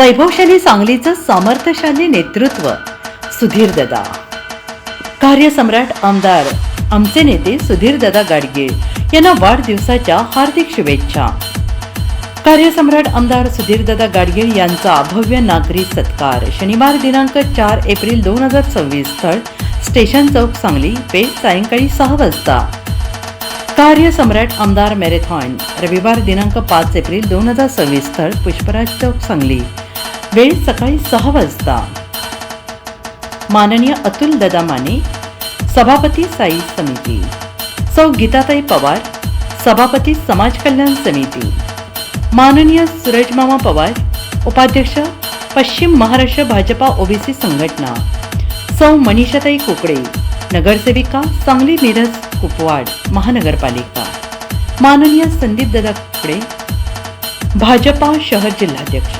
वैभवशाली सांगलीचं सामर्थ्यशाली नेतृत्व सुधीरदादा. कार्यसम्राट आमदार आमचे नेते सुधीरदादा गाडगीळ यांना वाढदिवसाच्या हार्दिक शुभेच्छा. कार्यसम्राट आमदार सुधीरदादा गाडगीळ यांचा भव्य नागरी सत्कार शनिवार दिनांक 4 एप्रिल 2026 स्थळ स्टेशन चौक सांगली, वेळ सायंकाळी 6 वाजता. कार्यसम्राट आमदार मॅरेथॉन रविवार दिनांक 5 एप्रिल 2026 स्थळ पुष्पराज चौक सांगली, वेळ सकाळी 6 वाजता. माननीय अतुल दादा माने, सभापती साई समिती. सौ गीताताई पवार, सभापती समाज कल्याण समिती. माननीय सूरजमामा पवार, उपाध्यक्ष पश्चिम महाराष्ट्र भाजपा ओबीसी संघटना. सौ मनीषाताई कुकडे, नगरसेविका सांगली मिरज कुपवाड महानगरपालिका. माननीय संदीप दादा कुकडे, भाजपा शहर जिल्हाध्यक्ष.